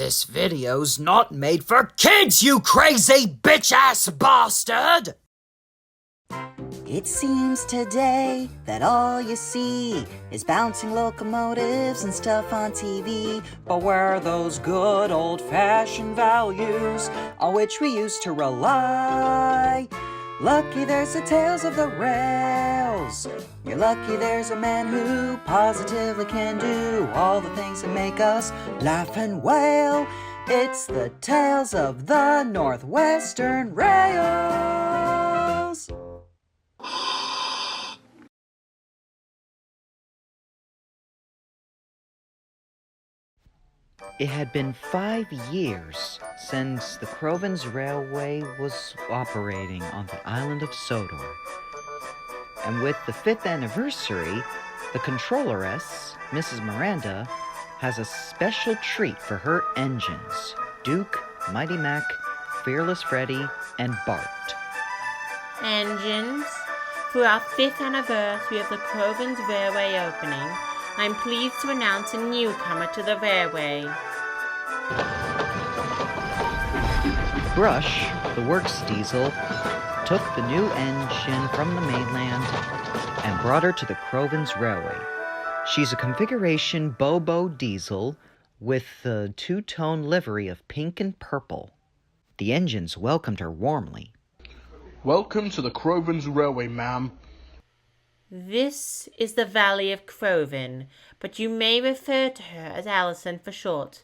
This video's not made for kids, you crazy bitch-ass bastard! It seems today that all you see is bouncing locomotives and stuff on TV. But where are those good old-fashioned values on which we used to rely? Lucky there's the tales of the rails. You're lucky there's a man who positively can do all the things that make us laugh and wail. It's the tales of the Northwestern Rails. It had been 5 years since the Croven's railway was operating on the island of Sodor. And with the 5th anniversary, the controlleress, Mrs. Miranda, has a special treat for her engines, Duke, Mighty Mac, Fearless Freddy, and Bart. Engines, for our 5th anniversary of the Croven's railway opening, I'm pleased to announce a newcomer to the railway. Brush, the works diesel, took the new engine from the mainland and brought her to the Croven's railway. She's a configuration Bobo diesel with the two-tone livery of pink and purple. The engines welcomed her warmly. Welcome to the Croven's railway, ma'am. This is the Valley of Croven, but you may refer to her as Allison for short.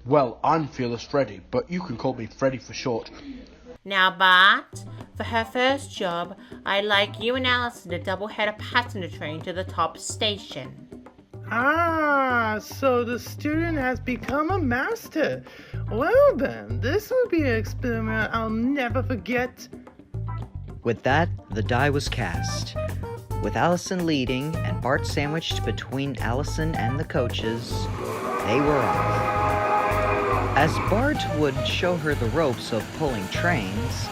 Well, I'm Fearless Freddy, but you can call me Freddy for short. Now, Bart, for her first job, I'd like you and Allison to double-head a passenger train to the top station. Ah, so the student has become a master. Well then, this will be an experiment I'll never forget. With that, the die was cast. With Allison leading and Bart sandwiched between Allison and the coaches, they were off. As Bart would show her the ropes of pulling trains,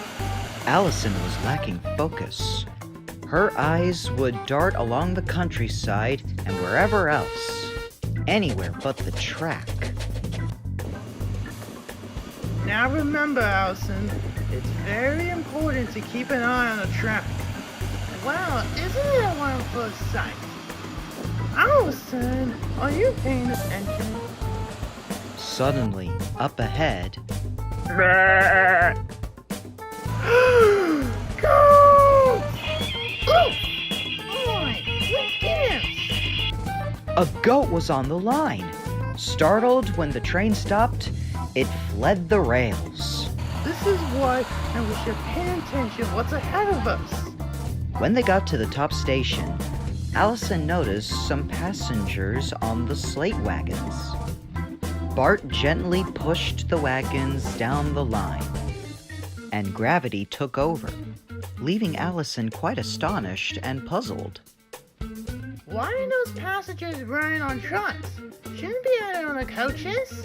Allison was lacking focus. Her eyes would dart along the countryside and wherever else, anywhere but the track. Now remember, Allison, it's very important to keep an eye on the track. Wow, isn't it a wonderful sight? Allison, are you paying attention? Suddenly, up ahead, Go! Oh! Boy, look at him! a goat was on the line. Startled when the train stopped, it fled the rails. This is why we should pay attention what's ahead of us. When they got to the top station, Allison noticed some passengers on the slate wagons. Bart gently pushed the wagons down the line, and gravity took over, leaving Allison quite astonished and puzzled. Why are those passengers riding on trucks? Shouldn't be on the coaches?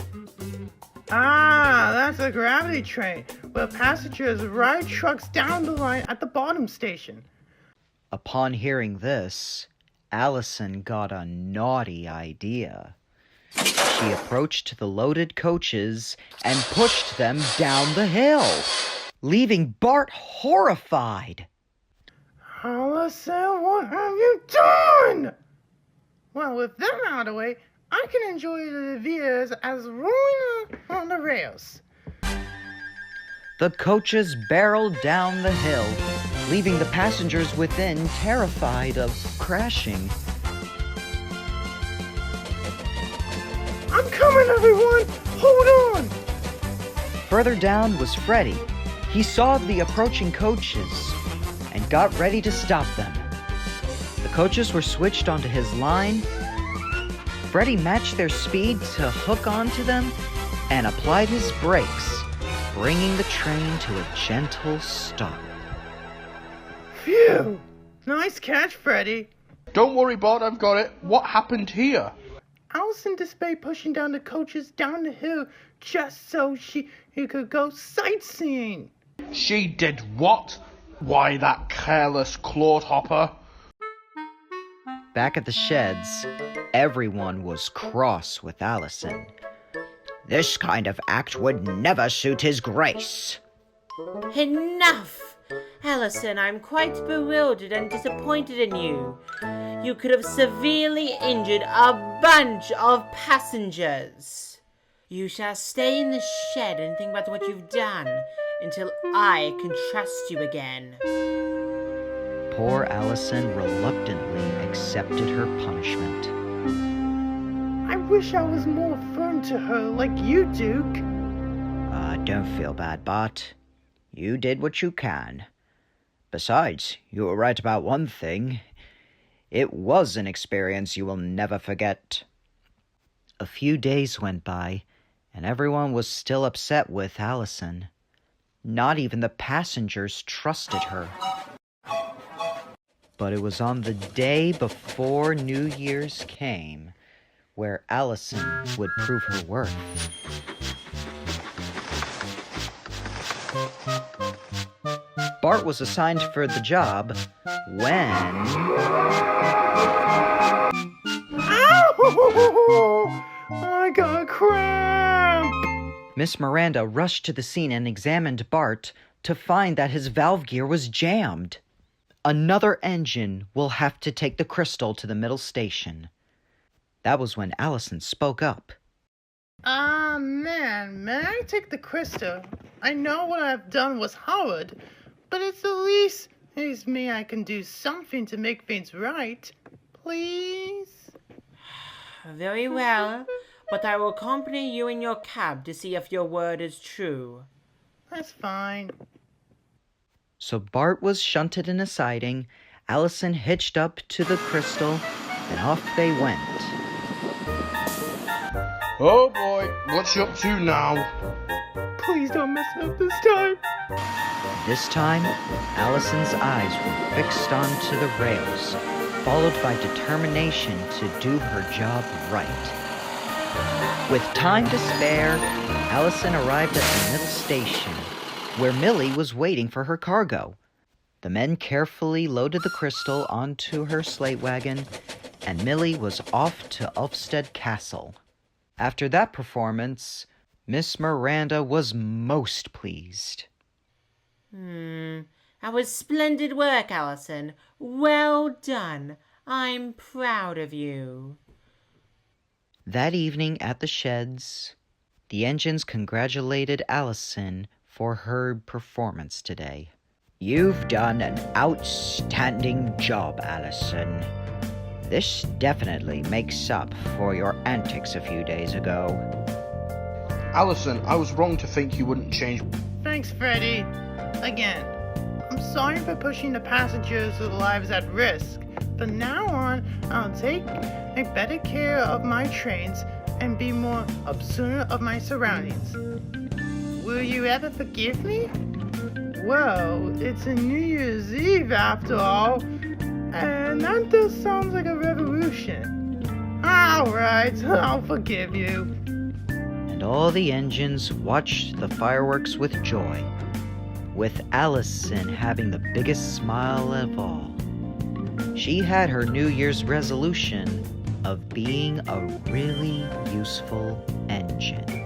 Ah, that's a gravity train, where passengers ride trucks down the line at the bottom station. Upon hearing this, Allison got a naughty idea. She approached the loaded coaches and pushed them down the hill, leaving Bart horrified. Allison, what have you done? Well, with them out of the way, I can enjoy the views as rolling on the rails. The coaches barreled down the hill, leaving the passengers within terrified of crashing. I'm coming, everyone! Hold on! Further down was Freddy. He saw the approaching coaches and got ready to stop them. The coaches were switched onto his line. Freddy matched their speed to hook onto them and applied his brakes, bringing the train to a gentle stop. Phew! Nice catch, Freddy. Don't worry, Bart, I've got it. What happened here? Allison displayed pushing down the coaches down the hill just so he could go sightseeing. She did what? Why, that careless clodhopper. Back at the sheds, everyone was cross with Allison. This kind of act would never suit his grace. Enough! Allison, I'm quite bewildered and disappointed in you. You could have severely injured a bunch of passengers. You shall stay in the shed and think about what you've done until I can trust you again. Poor Allison reluctantly accepted her punishment. I wish I was more firm to her like you, Duke. Don't feel bad, Bart. You did what you can. Besides, you were right about one thing. It was an experience you will never forget. A few days went by, and everyone was still upset with Allison. Not even the passengers trusted her. But it was on the day before New Year's came where Allison would prove her worth. Bart was assigned for the job when... Ow! I got a cramp! Miss Miranda rushed to the scene and examined Bart to find that his valve gear was jammed. Another engine will have to take the crystal to the middle station. That was when Allison spoke up. Man, may I take the crystal? I know what I've done was horrid, but it's the least me I can do something to make things right. Please? Very well, but I will accompany you in your cab to see if your word is true. That's fine. So Bart was shunted in a siding, Allison hitched up to the crystal, and off they went. Oh boy, what's you up to now? Please don't mess it up this time. This time, Allison's eyes were fixed onto the rails, followed by determination to do her job right. With time to spare, Allison arrived at the middle station, where Millie was waiting for her cargo. The men carefully loaded the crystal onto her slate wagon, and Millie was off to Ulfstead Castle. After that performance, Miss Miranda was most pleased. That was splendid work, Allison. Well done. I'm proud of you. That evening at the sheds, the engines congratulated Allison for her performance today. You've done an outstanding job, Allison. This definitely makes up for your antics a few days ago. Allison, I was wrong to think you wouldn't change. Thanks, Freddy. Again, I'm sorry for pushing the passengers' lives at risk. From now on, I'll take better care of my trains and be more observant of my surroundings. Will you ever forgive me? Well, it's a New Year's Eve after all, and that does sound like a revolution. Alright, I'll forgive you. And all the engines watched the fireworks with joy, with Allison having the biggest smile of all. She had her New Year's resolution of being a really useful engine.